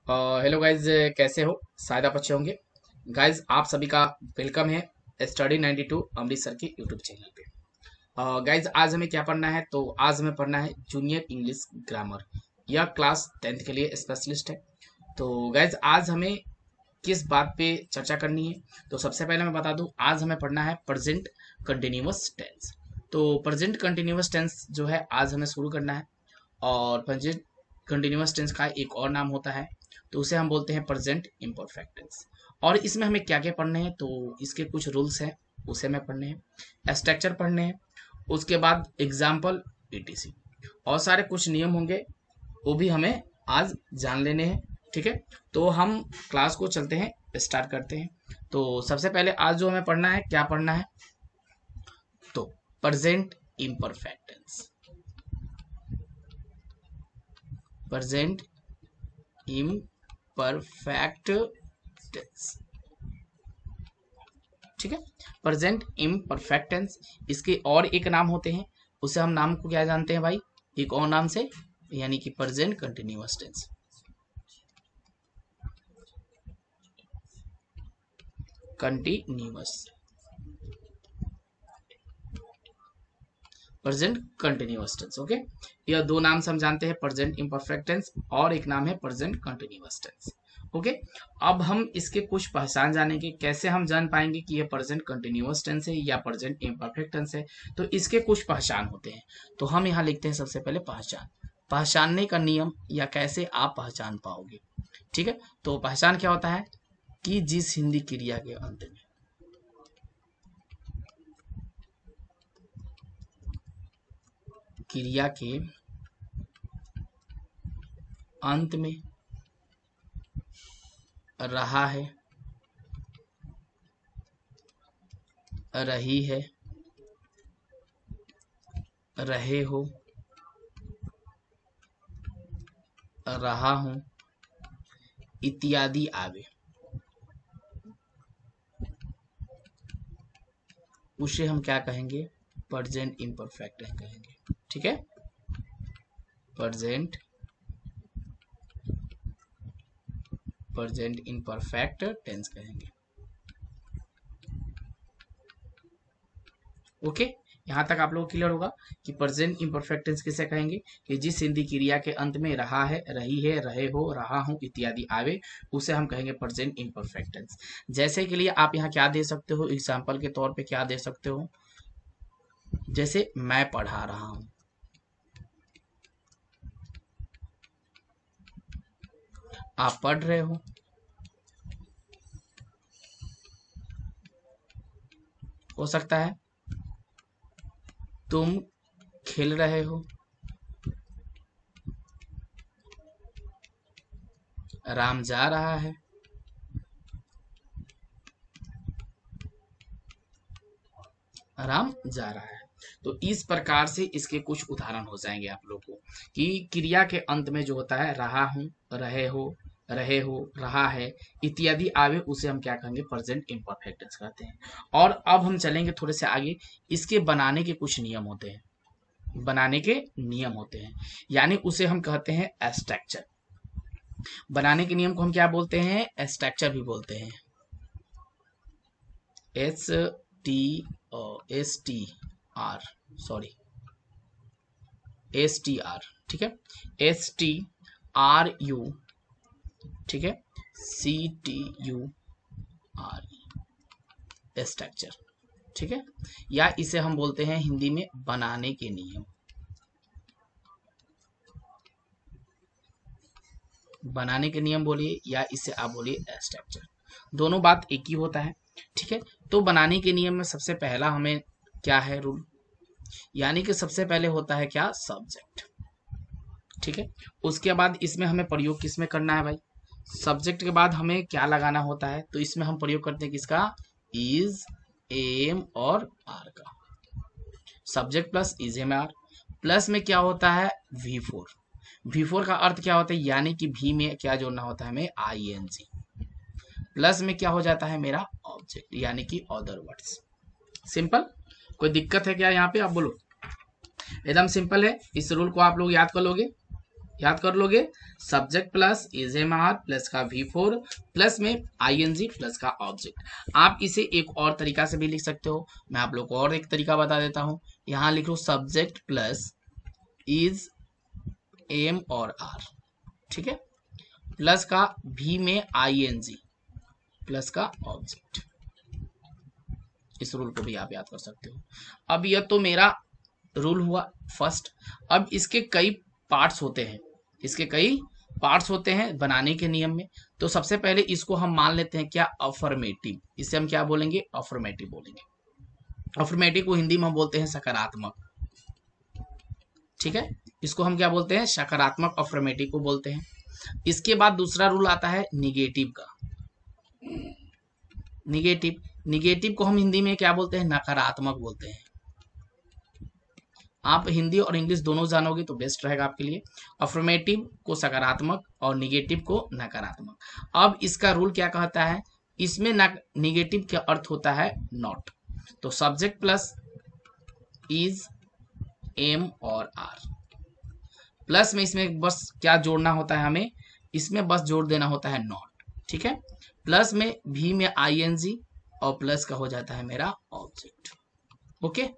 Hello guys, कैसे हो? शायद आप अच्छे होंगे। गाइज, आप सभी का वेलकम है स्टडी 92 अमृतसर के यूट्यूब चैनल पे। गाइज, आज हमें क्या पढ़ना है? तो आज हमें पढ़ना है जूनियर इंग्लिश ग्रामर। यह क्लास 10th के लिए स्पेशलिस्ट है। तो गाइज, आज हमें किस बात पे चर्चा करनी है? तो सबसे पहले मैं बता दूं, आज हमें पढ़ना है प्रेजेंट कंटिन्यूअस टेंस। तो प्रेजेंट कंटिन्यूअस टेंस जो है आज हमें शुरू करना है। और प्रेजेंट कंटिन्यूअस टेंस का एक और नाम होता है, तो उसे हम बोलते हैं प्रेजेंट इम्परफेक्ट टेंस। और इसमें हमें क्या क्या पढ़ने हैं? तो इसके कुछ रूल्स हैं, उसे हमें पढ़ने हैं, स्ट्रक्चर पढ़ने हैं, उसके बाद एग्जाम्पल, ईटीसी, और सारे कुछ नियम होंगे, वो भी हमें आज जान लेने हैं। ठीक है, तो हम क्लास को चलते हैं, स्टार्ट करते हैं। तो सबसे पहले आज जो हमें पढ़ना है, क्या पढ़ना है? तो present imperfect tense. Present imperfect tense, ठीक है। प्रेजेंट इम्परफेक्ट टेंस, इसके और एक नाम होते हैं, उसे हम नाम को क्या जानते हैं भाई? एक और नाम से, यानी कि present continuous tense. Continuous, present continuous tense, okay. यह दो नाम से हम जानते हैं, प्रेजेंट इम्परफेक्ट टेंस और एक नाम है प्रेजेंट कंटिन्यूअस टेंस, ओके। अब हम इसके कुछ पहचान जानेंगे, कैसे हम जान पाएंगे कि यह प्रेजेंट कंटिन्यूअस टेंस है या प्रेजेंट इम्परफेक्ट टेंस है। तो इसके कुछ पहचान होते हैं, तो हम यहाँ लिखते हैं सबसे पहले पहचान। पहचानने का नियम या कैसे आप पहचान पाओगे, ठीक है। तो पहचान क्या होता है कि जिस हिंदी क्रिया के अंत में, क्रिया के अंत में रहा है, रही है, रहे हो, रहा हूं इत्यादि आवे, उसे हम क्या कहेंगे? प्रेजेंट इम्परफेक्ट कहेंगे, ठीक है। प्रेजेंट प्रेजेंट इम्परफेक्ट टेंस कहेंगे, ओके। यहां तक आप लोगों को क्लियर होगा कि प्रेजेंट इम्परफेक्ट टेंस किसे कहेंगे? कि जिस हिंदी क्रिया के अंत में रहा है, रही है, रहे हो, रहा हूं इत्यादि आवे, उसे हम कहेंगे प्रेजेंट इम्परफेक्ट टेंस। जैसे के लिए आप यहाँ क्या दे सकते हो? एग्जाम्पल के तौर पे क्या दे सकते हो? जैसे मैं पढ़ा रहा हूं, आप पढ़ रहे हो सकता है तुम खेल रहे हो, राम जा रहा है, राम जा रहा है। तो इस प्रकार से इसके कुछ उदाहरण हो जाएंगे आप लोग को, कि क्रिया के अंत में जो होता है, रहा हूं, रहे हो, रहा है इत्यादि आवे, उसे हम क्या कहेंगे? प्रेजेंट इम्परफेक्ट टेंस कहते हैं। और अब हम चलेंगे थोड़े से आगे, इसके बनाने के कुछ नियम होते हैं, बनाने के नियम होते हैं, यानी उसे हम कहते हैं स्ट्रक्चर। बनाने के नियम को हम क्या बोलते हैं? स्ट्रक्चर भी बोलते हैं। S T S T R, sorry, S T R, ठीक है। एस टी आर यू, ठीक है, C T U R, structure, ठीक है। या इसे हम बोलते हैं हिंदी में बनाने के नियम। बनाने के नियम बोलिए या इसे आप बोलिए स्ट्रक्चर, दोनों बात एक ही होता है, ठीक है। तो बनाने के नियम में सबसे पहला हमें क्या है रूल? यानी कि सबसे पहले होता है क्या? सब्जेक्ट, ठीक है। उसके बाद इसमें हमें प्रयोग किसमें करना है भाई? सब्जेक्ट के बाद हमें क्या लगाना होता है? तो इसमें हम प्रयोग करते हैं किसका? इज, एम और आर का। Subject plus is, am, are, plus में क्या होता है? V4। V4 का अर्थ क्या होता है? यानी कि भी में क्या जोड़ना होता है हमें? ING। प्लस में क्या हो जाता है मेरा? ऑब्जेक्ट, यानी कि अदर वर्ड्स। सिंपल, कोई दिक्कत है क्या यहाँ पे? आप बोलो। एकदम सिंपल है, इस रूल को आप लोग याद कर लोगे। याद कर लोगे, subject plus is am are plus का V4 प्लस में ING प्लस का ऑब्जेक्ट। आप इसे एक और तरीका से भी लिख सकते हो, मैं आप लोग को और एक तरीका बता देता हूं। यहां लिख लो सब्जेक्ट प्लस इज एम और आर, ठीक है, प्लस का V में ING प्लस का ऑब्जेक्ट। इस रूल को भी आप याद कर सकते हो। अब यह तो मेरा रूल हुआ फर्स्ट। अब इसके कई पार्ट्स होते हैं, इसके कई पार्ट्स होते हैं बनाने के नियम में। तो सबसे पहले इसको हम मान लेते हैं क्या, अफर्मेटिव। इसे हम क्या बोलेंगे, अफर्मेटिव बोलेंगे। अफर्मेटिव को हिंदी में हम बोलते हैं सकारात्मक, ठीक है, इसको हम क्या बोलते हैं, सकारात्मक अफर्मेटिव को बोलते हैं। इसके बाद दूसरा रूल आता है निगेटिव का। निगेटिव को हम हिंदी में क्या बोलते हैं, नकारात्मक बोलते हैं। आप हिंदी और इंग्लिश दोनों जानोगे तो बेस्ट रहेगा आपके लिए। अफर्मेटिव को सकारात्मक और निगेटिव को नकारात्मक। अब इसका रूल क्या कहता है, इसमें निगेटिव का अर्थ होता है नॉट। तो सब्जेक्ट प्लस इज एम और आर प्लस में इसमें बस क्या जोड़ना होता है हमें, इसमें बस जोड़ देना होता है नॉट, ठीक है। प्लस में V में ING और प्लस का हो जाता है मेरा ऑब्जेक्ट। ओके,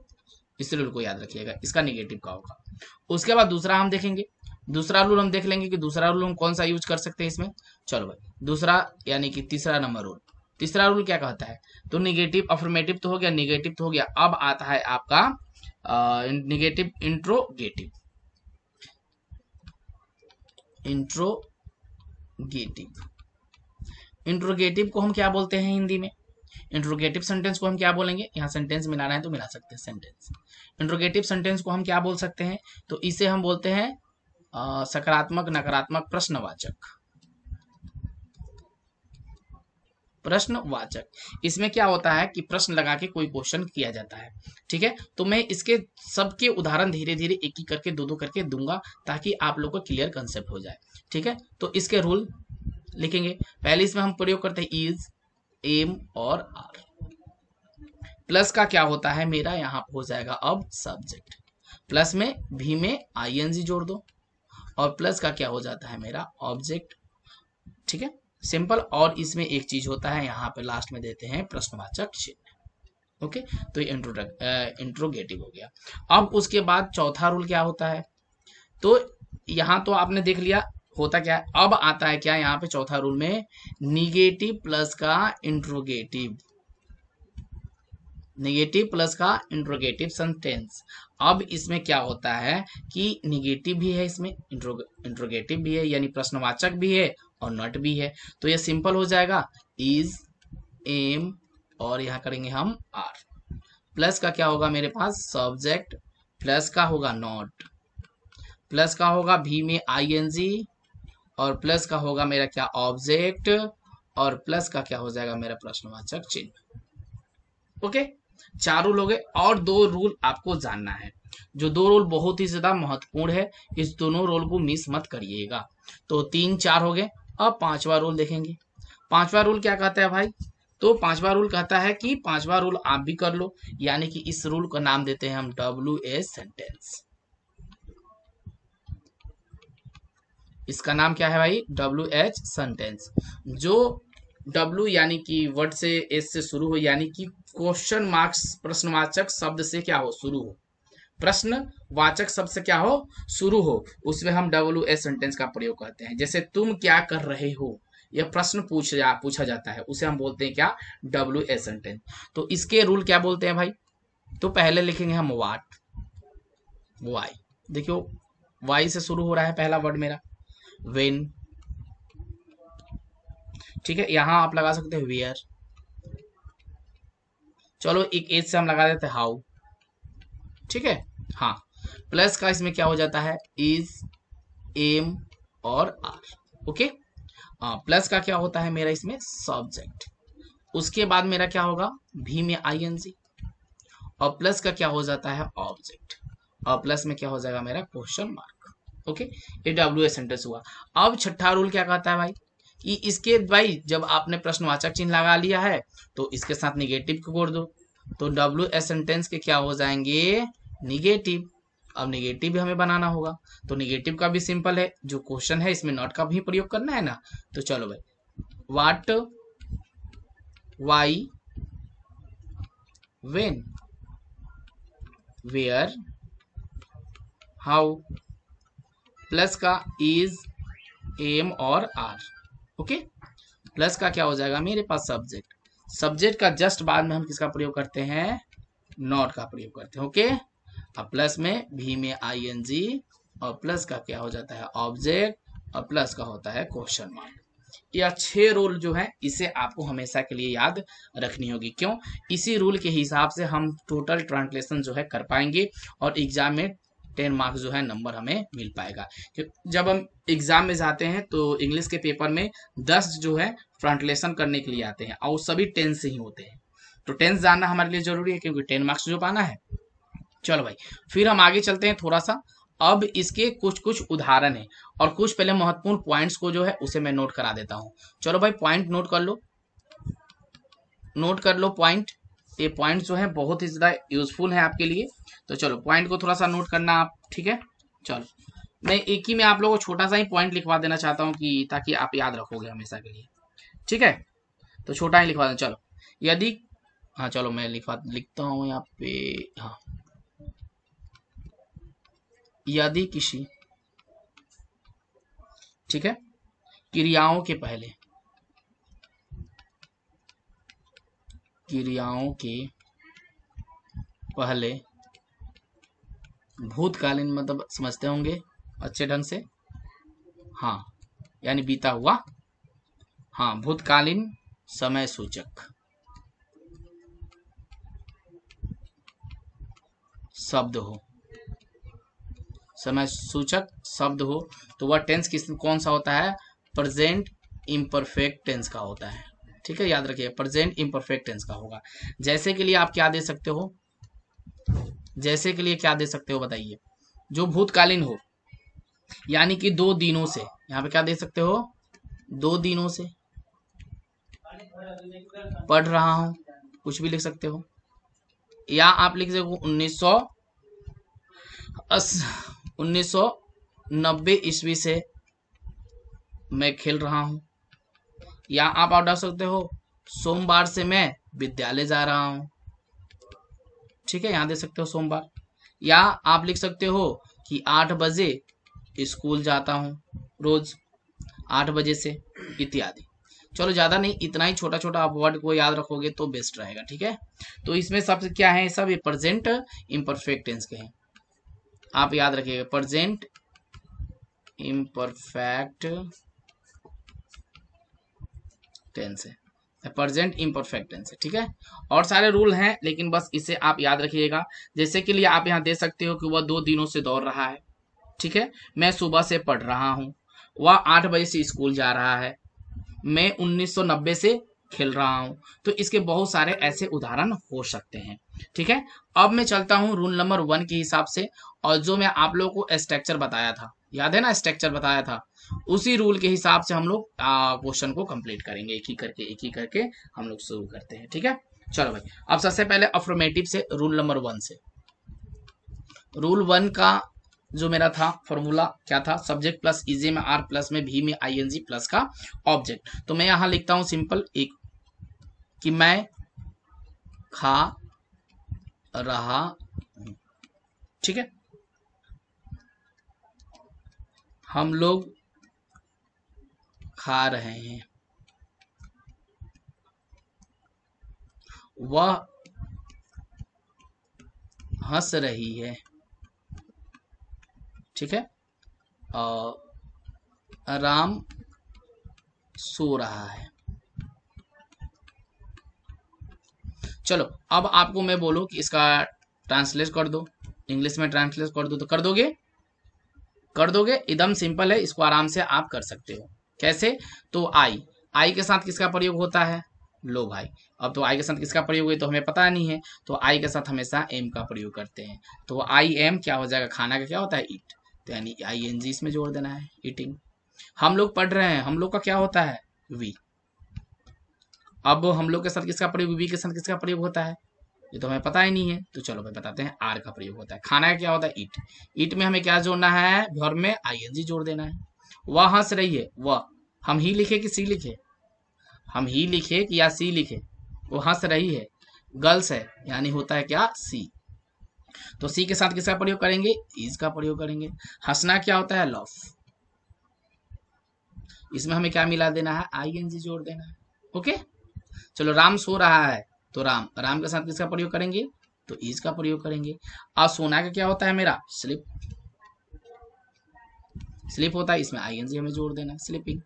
इस रूल को याद रखिएगा, इसका निगेटिव का होगा। उसके बाद दूसरा हम देखेंगे, दूसरा रूल हम देख लेंगे कि दूसरा रूल हम कौन सा यूज कर सकते हैं इसमें। चलो भाई, दूसरा यानी कि तीसरा नंबर रूल। तीसरा रूल क्या कहता है, तो निगेटिव अफर्मेटिव तो हो गया, निगेटिव तो हो गया। अब आता है आपका निगेटिव इंट्रोगेटिव। इंट्रोगेटिव को हम क्या बोलते हैं हिंदी में, इंट्रोगेटिव सेंटेंस को हम क्या बोलेंगे, यहाँ सेंटेंस मिलाना है तो मिला सकते हैं सेंटेंस। इंट्रोगेटिव सेंटेंस को हम क्या बोल सकते हैं, तो इसे हम बोलते हैं सकारात्मक नकारात्मक प्रश्नवाचक। प्रश्नवाचक इसमें क्या होता है कि प्रश्न लगा के कोई क्वेश्चन किया जाता है, ठीक है। तो मैं इसके सबके उदाहरण धीरे धीरे एक एक करके दो करके दूंगा ताकि आप लोग को क्लियर कंसेप्ट हो जाए, ठीक है। तो इसके रूल लिखेंगे। पहले इसमें हम प्रयोग करते हैं इज एम और आर। प्लस का क्या होता है मेरा, यहाँ हो जाएगा अब सब्जेक्ट, प्लस में V में ING जोड़ दो और प्लस का क्या हो जाता है मेरा ऑब्जेक्ट, ठीक है, सिंपल। और इसमें एक चीज होता है, यहाँ पे लास्ट में देते हैं प्रश्नवाचक चिन्ह। ओके, तो ये इंट्रोगेटिव हो गया। अब उसके बाद चौथा रूल क्या होता है, तो यहाँ तो आपने देख लिया होता क्या है। अब आता है क्या यहाँ पे चौथा रूल में, निगेटिव प्लस का इंट्रोगेटिव, निगेटिव प्लस का इंट्रोगेटिव सेंटेंस। अब इसमें क्या होता है कि निगेटिव भी है, इसमें इंट्रोगेटिव भी है, यानी प्रश्नवाचक भी है और नॉट भी है। तो ये सिंपल हो जाएगा, इज एम और यहाँ करेंगे हम आर। प्लस का क्या होगा मेरे पास, सब्जेक्ट, प्लस का होगा नॉट, प्लस का होगा V में ING और प्लस का होगा मेरा क्या ऑब्जेक्ट, और प्लस का क्या हो जाएगा मेरा प्रश्नवाचक चिन्ह। ओके, चार रूल हो गए। और दो रूल आपको जानना है, जो दो रूल बहुत ही ज्यादा महत्वपूर्ण है, इस दोनों रूल को मिस मत करिएगा। तो 3 4 हो गए। अब पांचवा रूल देखेंगे। पांचवा रूल क्या कहता है भाई, तो पांचवा रूल कहता है कि पांचवा रूल आप भी कर लो, यानी कि इस रूल का नाम देते हैं हम WH सेंटेंस। इसका नाम क्या है भाई, WH सेंटेंस। जो W यानी कि वर्ड से S से शुरू हो, यानी कि क्वेश्चन मार्क्स प्रश्नवाचक शब्द से क्या हो, शुरू हो, प्रश्नवाचक शब्द से क्या हो, शुरू हो, उसमें हम WH सेंटेंस का प्रयोग करते हैं। जैसे तुम क्या कर रहे हो, यह प्रश्न पूछा जाता है, उसे हम बोलते हैं क्या, WH सेंटेंस। तो इसके रूल क्या बोलते हैं भाई, तो पहले लिखेंगे हम व्हाट, वाई। देखियो वाई से शुरू हो रहा है पहला वर्ड मेरा, व्हेन, ठीक है। यहां आप लगा सकते हैं वेयर, चलो एक एज से हम लगा देते हैं हाउ, ठीक है। हाँ, प्लस का इसमें क्या हो जाता है, इज एम और आर। ओके, प्लस का क्या होता है मेरा इसमें सब्जेक्ट। उसके बाद मेरा क्या होगा, V में ING और प्लस का क्या हो जाता है ऑब्जेक्ट, और प्लस में क्या हो जाएगा मेरा क्वेश्चन मार्क। ओके, ये WH सेंटेंस हुआ। अब छठा रूल क्या कहता है भाई, कि इसके भाई जब आपने प्रश्नवाचक चिन्ह लगा लिया है तो इसके साथ निगेटिव को जोड़ दो, तो WH सेंटेंस के क्या हो जाएंगे, निगेटिव। अब निगेटिव भी हमें बनाना होगा, तो निगेटिव का भी सिंपल है, जो क्वेश्चन है इसमें नॉट का भी प्रयोग करना है ना। तो चलो भाई, what, why, when, where, how, plus का इज, एम और आर। ओके, प्लस का क्या हो जाएगा मेरे पास सब्जेक्ट, सब्जेक्ट का जस्ट बाद में हम किसका प्रयोग करते हैं, नॉट का प्रयोग करते हैं। ओके, अब प्लस में भी में आई एन जी, और प्लस का क्या हो जाता है ऑब्जेक्ट, और प्लस का होता है क्वेश्चन मार्क। यह 6 रूल जो है इसे आपको हमेशा के लिए याद रखनी होगी। क्यों, इसी रूल के हिसाब से हम टोटल ट्रांसलेशन जो है कर पाएंगे, और एग्जाम में 10 मार्क्स जो है नंबर हमें मिल पाएगा। जब हम एग्जाम में जाते हैं तो इंग्लिश के पेपर में 10 जो है ट्रांसलेशन करने के लिए आते हैं, और सभी 10 से ही होते हैं। तो 10 जानना हमारे लिए जरूरी है, क्योंकि 10 मार्क्स जो पाना है। चलो भाई, फिर हम आगे चलते हैं थोड़ा सा। अब इसके कुछ कुछ उदाहरण है, और कुछ पहले महत्वपूर्ण पॉइंट्स को जो है उसे मैं नोट करा देता हूं। चलो भाई, पॉइंट नोट कर लो, नोट कर लो पॉइंट। ये पॉइंट जो है बहुत ही ज्यादा यूजफुल है आपके लिए, तो चलो पॉइंट को थोड़ा सा नोट करना आप, ठीक है। चलो, मैं एक ही में आप लोगों को छोटा सा ही पॉइंट लिखवा देना चाहता हूँ, कि ताकि आप याद रखोगे हमेशा के लिए, ठीक है। तो छोटा ही लिखवा देना। चलो, यदि, हाँ चलो मैं लिखता हूँ यहाँ पे, हाँ, यदि किसी, ठीक है, क्रियाओं के पहले, क्रियाओं के पहले भूतकालीन मतलब समझते होंगे अच्छे ढंग से, हाँ, यानी बीता हुआ, हाँ, भूतकालीन समय सूचक शब्द हो, समय सूचक शब्द हो, तो वह टेंस कौन सा होता है, प्रेजेंट इम्परफेक्ट टेंस का होता है। ठीक है, याद रखिए, प्रेजेंट इम्परफेक्ट टेंस का होगा। जैसे के लिए आप क्या दे सकते हो, जैसे के लिए क्या दे सकते हो बताइए, जो भूतकालीन हो, यानी कि 2 दिनों से, यहाँ पे क्या दे सकते हो, 2 दिनों से पढ़ रहा हूं, कुछ भी लिख सकते हो। या आप लिख सकते हो 1990 ईस्वी से मैं खेल रहा हूं। या आप डाल सकते हो सोमवार से मैं विद्यालय जा रहा हूं, ठीक है, यहां दे सकते हो सोमवार। या आप लिख सकते हो कि 8 बजे स्कूल जाता हूं, रोज 8 बजे से, इत्यादि। चलो ज्यादा नहीं, इतना ही छोटा छोटा आप वर्ड को याद रखोगे तो बेस्ट रहेगा, ठीक है। तो इसमें सब क्या है, सब ये प्रेजेंट इम्परफेक्ट टेंस के हैं, आप याद रखिएगा, प्रेजेंट इम्परफेक्ट टेंस है, प्रेजेंट इम्परफेक्ट टेंस है, ठीक है। और सारे रूल हैं, लेकिन बस इसे आप याद रखिएगा। जैसे कि लिए आप यहाँ दे सकते हो कि वह 2 दिनों से दौड़ रहा है, ठीक है, मैं सुबह से पढ़ रहा हूँ, वह 8 बजे से स्कूल जा रहा है, मैं 1990 से खेल रहा हूं। तो इसके बहुत सारे ऐसे उदाहरण हो सकते हैं, ठीक है। अब मैं चलता हूं रूल नंबर 1 के हिसाब से, और जो मैं आप लोगों को स्ट्रक्चर बताया था, याद है ना, स्ट्रक्चर बताया था, उसी रूल के हिसाब से हम लोग क्वेश्चन को कंप्लीट करेंगे, एक ही करके हम लोग शुरू करते हैं, ठीक है। चलो भाई, अब सबसे पहले अफर्मेटिव से, रूल नंबर 1 से। रूल 1 का जो मेरा था फॉर्मूला क्या था, सब्जेक्ट प्लस इजे में आर, प्लस में भी में आईएनजी, प्लस का ऑब्जेक्ट। तो मैं यहां लिखता हूं सिंपल एक, कि मैं खा रहा हूं, ठीक है, हम लोग खा रहे हैं, वह हंस रही है, ठीक है, और राम सो रहा है। चलो, अब आपको मैं बोलूं कि इसका ट्रांसलेट कर दो, इंग्लिश में ट्रांसलेट कर दो, तो कर दोगे, कर दोगे, एकदम सिंपल है, इसको आराम से आप कर सकते हो। कैसे, तो आई के साथ किसका प्रयोग होता है, लो भाई, अब तो आई के साथ किसका प्रयोग है तो हमें पता नहीं है, तो आई के साथ हमेशा एम का प्रयोग करते हैं, तो आई एम क्या हो जाएगा, खाना का क्या होता है, ईट, तो यानी आई एन जी इसमें जोड़ देना है, ईटिंग। हम लोग पढ़ रहे हैं, हम लोग का क्या होता है, वी। अब हम लोग के साथ किसका प्रयोग, वी के साथ किसका प्रयोग होता है, ये तो हमें पता ही नहीं है, तो चलो भाई बताते हैं। आर का प्रयोग होता है। खाना का क्या होता है? ईट। ईट में हमें क्या जोड़ना है? वर्ब में आईएनजी जोड़ देना है। वह हंस रही है, वह हम ही लिखे कि सी लिखे? हम ही लिखे कि या सी लिखे? वो हंस रही है, गर्ल्स है, यानी होता है क्या? सी। तो सी के साथ किसका प्रयोग करेंगे? इज का प्रयोग करेंगे। हंसना क्या होता है? लव। इसमें हमें क्या मिला देना है? आईएनजी जोड़ देना है। ओके, चलो राम सो रहा है, तो राम, राम के साथ किसका प्रयोग करेंगे? तो इज का प्रयोग करेंगे। और सोना का क्या होता है मेरा? स्लिप। स्लिप होता है, इसमें आईएनजी हमें जोड़ देना है, स्लीपिंग।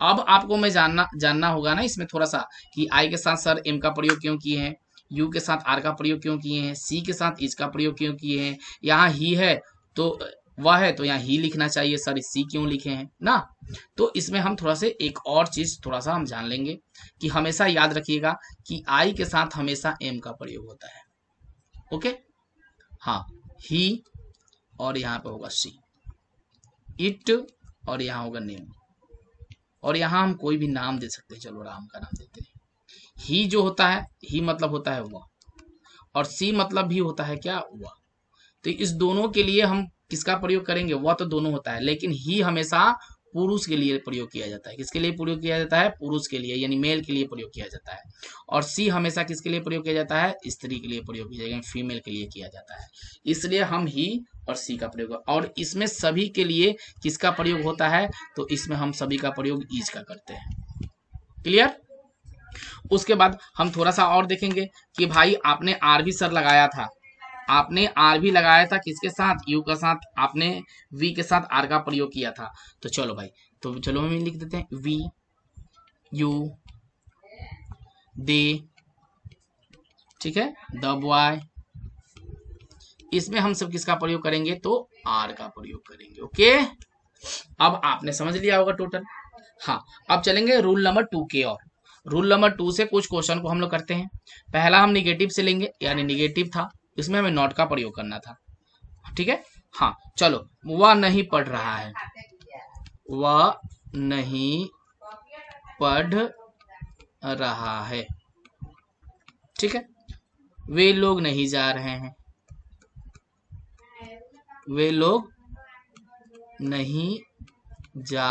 अब आपको मैं जानना होगा ना इसमें थोड़ा सा कि आई के साथ सर एम का प्रयोग क्यों किए हैं, यू के साथ आर का प्रयोग क्यों किए हैं, सी के साथ इज का प्रयोग क्यों किए हैं। यहाँ ही है तो वह है, तो यहाँ ही लिखना चाहिए सर, सी क्यों लिखे हैं ना। तो इसमें हम थोड़ा से एक और चीज थोड़ा सा हम जान लेंगे कि हमेशा याद रखिएगा कि आई के साथ हमेशा एम का प्रयोग होता है। ओके, हाँ, ही और यहाँ पे होगा सी, इट और यहाँ होगा नेम, और यहाँ हम कोई भी नाम दे सकते हैं। चलो राम का नाम देते हैं। ही जो होता है, ही मतलब होता है वह, और सी मतलब भी होता है क्या? वह। तो इस दोनों के लिए हम किसका प्रयोग करेंगे? वह तो दोनों होता है, लेकिन ही हमेशा पुरुष के लिए प्रयोग किया जाता है। किसके लिए प्रयोग किया जाता है? पुरुष के लिए, यानी मेल के लिए प्रयोग किया जाता है। और सी हमेशा किसके लिए प्रयोग किया जाता है? स्त्री के लिए प्रयोग किया जाएगा, फीमेल के लिए किया जाता है। इसलिए हम ही और सी का प्रयोग, और इसमें सभी के लिए किसका प्रयोग होता है? तो इसमें हम सभी का प्रयोग इज का करते हैं। क्लियर? उसके बाद हम थोड़ा सा और देखेंगे कि भाई आपने आर भी सर लगाया था, आपने आर भी लगाया था किसके साथ? यू के साथ। आपने वी के साथ आर का प्रयोग किया था। तो चलो भाई, तो चलो हम लिख देते हैं वी, यू, दे, ठीक है, द बॉय। इसमें हम सब किसका प्रयोग करेंगे? तो आर का प्रयोग करेंगे। ओके, अब आपने समझ लिया होगा टोटल। हाँ, अब चलेंगे रूल नंबर 2 के और। रूल नंबर 2 से कुछ क्वेश्चन को हम लोग करते हैं। पहला हम निगेटिव से लेंगे, यानी निगेटिव था, इसमें हमें नॉट का प्रयोग करना था। ठीक है, हाँ, चलो। वह नहीं पढ़ रहा है, वह नहीं पढ़ रहा है, ठीक है। वे लोग नहीं जा रहे हैं, वे लोग नहीं जा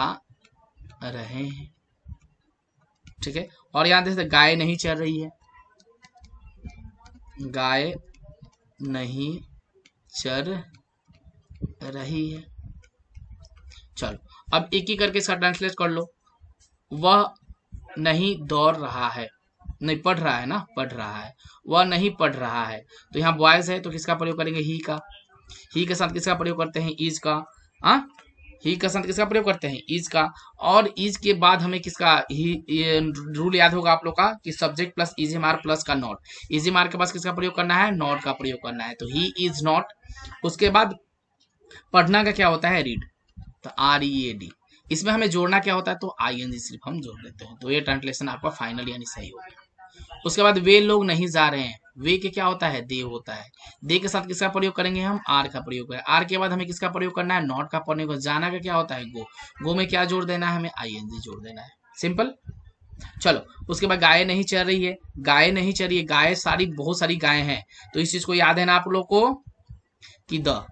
रहे हैं, ठीक है। और यहां देखते गाय नहीं चल रही है, गाय नहीं चल रही है। चलो, अब एक ही करके इसका ट्रांसलेट कर लो। वह नहीं दौड़ रहा है, नहीं पढ़ रहा है ना, पढ़ रहा है। वह नहीं पढ़ रहा है, तो यहाँ बॉयज है तो किसका प्रयोग करेंगे? ही का। ही के साथ किसका प्रयोग करते हैं? इज का। हाँ, ही के साथ किसका प्रयोग करते हैं? इज का। और इज के बाद हमें किसका? ही, रूल याद होगा आप लोग का कि सब्जेक्ट प्लस इजी मार प्लस का नॉट। इजी मार के पास किसका प्रयोग करना है? नॉट का प्रयोग करना है, तो ही इज नॉट। उसके बाद पढ़ना का क्या होता है? रीड, तो आर ई ए डी। इसमें हमें जोड़ना क्या होता है? तो आई एन जी सिर्फ हम जोड़ लेते हैं, तो ये ट्रांसलेशन आपका फाइनल यानी सही हो गया। उसके बाद वे लोग नहीं जा रहे हैं, वे के क्या होता है? दे होता है। दे के साथ किसका प्रयोग करेंगे? हम आर का प्रयोग करें। आर के बाद हमें किसका प्रयोग करना है? नॉट का प्रयोग। जाना का क्या होता है? गो। गो में क्या जोड़ देना है? हमें आई एन जी जोड़ देना है, सिंपल। चलो, उसके बाद गाय नहीं चल रही है, गाय नहीं चल रही है, गाय सारी, बहुत सारी गायें हैं, तो इस चीज को याद है ना आप लोग को कि द,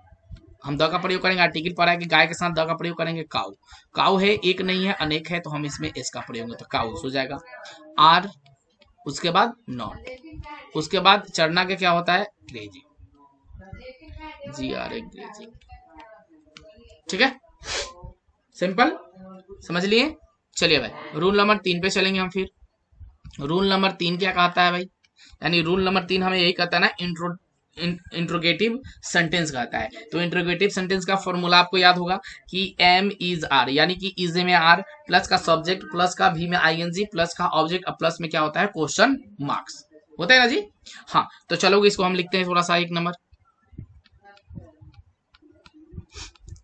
हम द का प्रयोग करेंगे। आर्टिकल पर है कि गाय के साथ द का प्रयोग करेंगे। काउ, काउ है, एक नहीं है, अनेक है, तो हम इसमें एस का प्रयोग करेंगे, तो काउस हो जाएगा। आर, उसके बाद नॉट, उसके बाद चढ़ना का क्या होता है? Grazing, G R A grazing, ठीक है, सिंपल, समझ लिए। चलिए भाई, रूल नंबर 3 पे चलेंगे हम फिर। रूल नंबर 3 क्या कहता है भाई? यानी रूल नंबर 3 हमें यही कहता है ना, इंट्रोगेटिव सेंटेंस कहता है। तो इंट्रोगेटिव सेंटेंस का फॉर्मूला आपको याद होगा कि एम इज आर, यानी कि इज में आर, प्लस का सब्जेक्ट, प्लस का भी में आईएनजी, प्लस का ऑब्जेक्ट, प्लस में क्या होता है? क्वेश्चन मार्क्स होता है ना जी। हाँ, तो चलो इसको हम लिखते हैं थोड़ा सा। एक नंबर,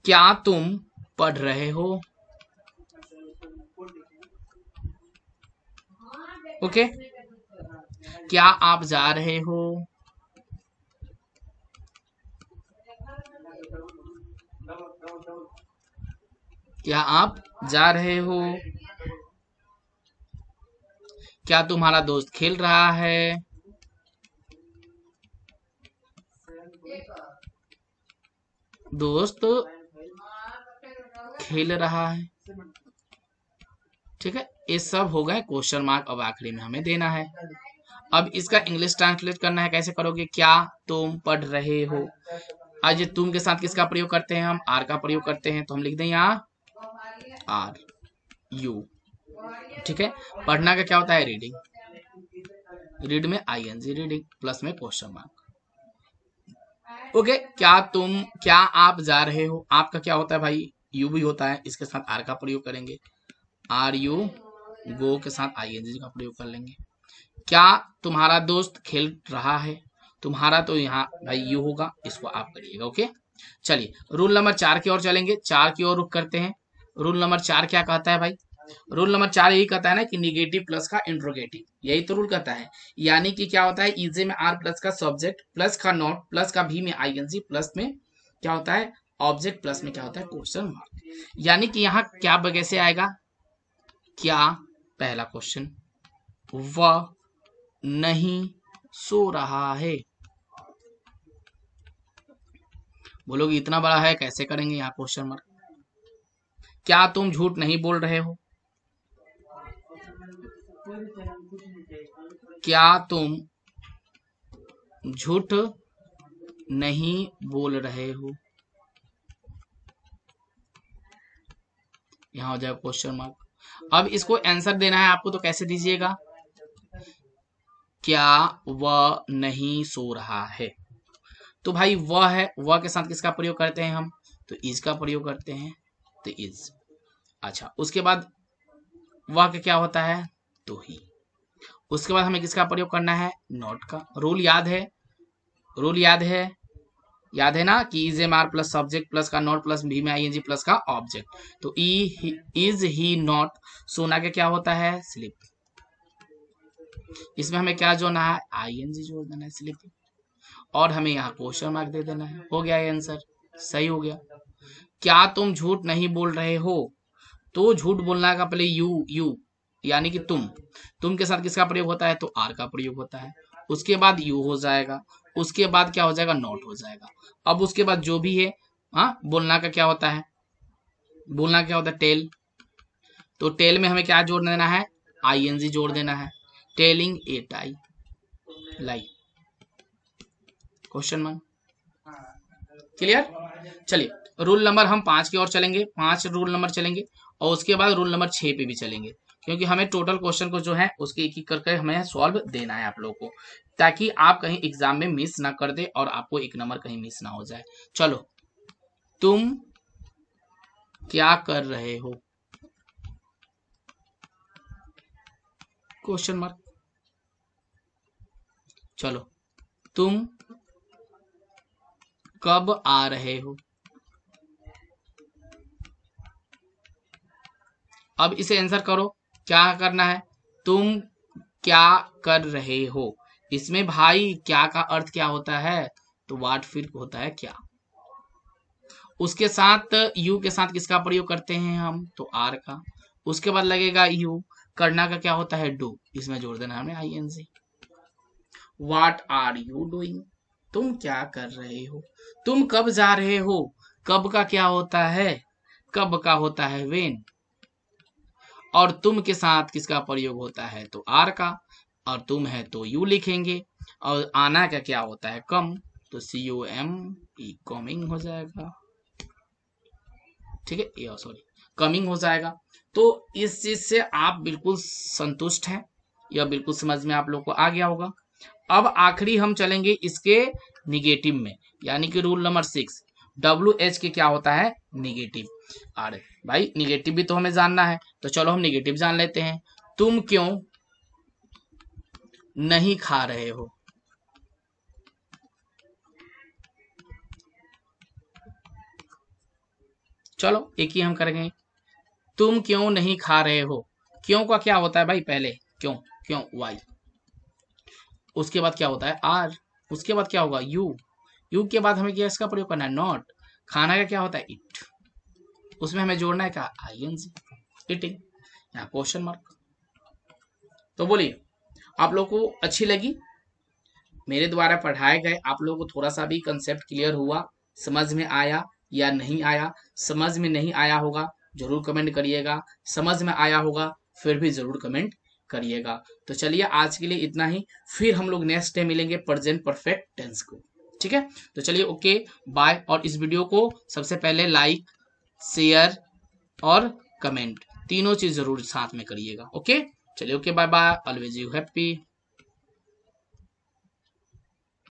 क्या तुम पढ़ रहे हो? ओके, क्या आप जा रहे हो? क्या आप जा रहे हो? क्या तुम्हारा दोस्त खेल रहा है? दोस्त खेल रहा है। ठीक है, ये सब हो गए क्वेश्चन मार्क। अब आखिरी में हमें देना है। अब इसका इंग्लिश ट्रांसलेट करना है। कैसे करोगे? क्या तुम पढ़ रहे हो? आज तुम के साथ किसका प्रयोग करते हैं? हम आर का प्रयोग करते हैं, तो हम लिख दें यहाँ आर यू। ठीक है, पढ़ना का क्या होता है? रीडिंग। रीड में आईएनजी रीडिंग प्लस में क्वेश्चन मार्क। ओके, क्या आप जा रहे हो? आपका क्या होता है भाई? यू भी होता है, इसके साथ आर का प्रयोग करेंगे। आर यू गो के साथ आईएनजी का प्रयोग कर लेंगे। क्या तुम्हारा दोस्त खेल रहा है? तुम्हारा तो यहाँ भाई यू होगा, इसको आप करिएगा। ओके, चलिए रूल नंबर 4 की ओर चलेंगे। 4 की ओर रुक करते हैं। रूल नंबर 4 क्या कहता है भाई? रूल नंबर 4 यही कहता है ना कि निगेटिव प्लस का इंट्रोगेटिव, यही तो रूल कहता है। यानी कि क्या होता है? इजे में आर प्लस का सब्जेक्ट प्लस का नॉट प्लस का भी में आईएनजी प्लस में क्या होता है? ऑब्जेक्ट प्लस में क्या होता है? Question mark. यानी कि यहाँ क्या कैसे आएगा? क्या, पहला क्वेश्चन, वह नहीं सो रहा है। बोलोगे इतना बड़ा है कैसे करेंगे? यहाँ क्वेश्चन मार्क। क्या तुम झूठ नहीं बोल रहे हो? क्या तुम झूठ नहीं बोल रहे हो? यहाँ हो जाए क्वेश्चन मार्क। अब इसको आंसर देना है आपको, तो कैसे दीजिएगा? क्या वह नहीं सो रहा है? तो भाई वह है, वह के साथ किसका प्रयोग करते हैं हम? तो इज का प्रयोग करते हैं, तो इज। अच्छा, उसके बाद वह का क्या होता है? तो ही। उसके बाद हमें किसका प्रयोग करना है? नॉट का। रूल याद है? रूल याद है? याद है ना कि is am are plus subject plus का नॉट प्लस भी में आईएनजी प्लस का ऑब्जेक्ट। तो इज ही नॉट सोना का क्या होता है? स्लिप। इसमें हमें क्या जोड़ना है? आईएनजी जोड़ देना है, स्लिप। और हमें यहाँ क्वेश्चन मार्क दे देना है। हो गया ये आंसर, सही हो गया। क्या तुम झूठ नहीं बोल रहे हो? तो झूठ बोलना का पहले यू यानी कि तुम के साथ किसका प्रयोग होता है? तो आर का प्रयोग होता है। उसके बाद यू हो जाएगा, उसके बाद क्या हो जाएगा? नॉट हो जाएगा। अब उसके बाद जो भी है, हाँ, बोलना का क्या होता है? बोलना क्या होता है? टेल। तो टेल में हमें क्या जोड़ देना है? आईएनजी जोड़ देना है। Telling a tie lie. Question mark. Clear? चलिए रूल नंबर हम 5 की ओर चलेंगे। 5 रूल नंबर चलेंगे और उसके बाद रूल नंबर 6 पे भी चलेंगे, क्योंकि हमें टोटल क्वेश्चन को जो है उसके एक एक करके हमें सॉल्व देना है आप लोगों को, ताकि आप कहीं एग्जाम में मिस ना कर दे और आपको एक नंबर कहीं मिस ना हो जाए। चलो, तुम क्या कर रहे हो? Question mark. चलो, तुम कब आ रहे हो? अब इसे आंसर करो। क्या करना है? तुम क्या कर रहे हो? इसमें भाई क्या का अर्थ क्या होता है? तो वाट फिर होता है क्या। उसके साथ यू के साथ किसका प्रयोग करते हैं हम? तो आर का। उसके बाद लगेगा यू। करना का क्या होता है? डू। इसमें जोड़ देना हमें ING. What are you doing? तुम क्या कर रहे हो? तुम कब जा रहे हो? कब का क्या होता है? कब का होता है? वेन। और तुम के साथ किसका प्रयोग होता है? तो आर का। और तुम है तो यू लिखेंगे। और आना का क्या होता है? कम। तो COME कमिंग हो जाएगा। ठीक है, ये सॉरी, कमिंग हो जाएगा। तो इस चीज से आप बिल्कुल संतुष्ट हैं? यह बिल्कुल समझ में आप लोग को आ गया होगा। अब आखिरी हम चलेंगे इसके निगेटिव में, यानी कि रूल नंबर 6। WH के क्या होता है? निगेटिव। अरे भाई निगेटिव भी तो हमें जानना है, तो चलो हम निगेटिव जान लेते हैं। तुम क्यों नहीं खा रहे हो? चलो एक ही हम करेंगे। तुम क्यों नहीं खा रहे हो? क्यों का क्या होता है भाई? पहले क्यों, क्यों वाई। उसके बाद क्या होता है? आर। उसके बाद क्या होगा? यू। यू के बाद हमें क्या इसका प्रयोग करना है? नॉट। खाना का क्या होता है? इट। उसमें हमें जोड़ना है क्या? ING, eating. यहाँ क्वेश्चन मार्क। तो बोलिए, आप लोग को अच्छी लगी मेरे द्वारा पढ़ाए गए? आप लोगों को थोड़ा सा भी कंसेप्ट क्लियर हुआ, समझ में आया? या नहीं आया। समझ में नहीं आया होगा जरूर कमेंट करिएगा, समझ में आया होगा फिर भी जरूर कमेंट करिएगा। तो चलिए आज के लिए इतना ही, फिर हम लोग नेक्स्ट डे मिलेंगे प्रेजेंट परफेक्ट टेंस को। ठीक है, तो चलिए ओके बाय। और इस वीडियो को सबसे पहले लाइक, शेयर और कमेंट तीनों चीज जरूर साथ में करिएगा। ओके चलिए okay bye bye, always you happy.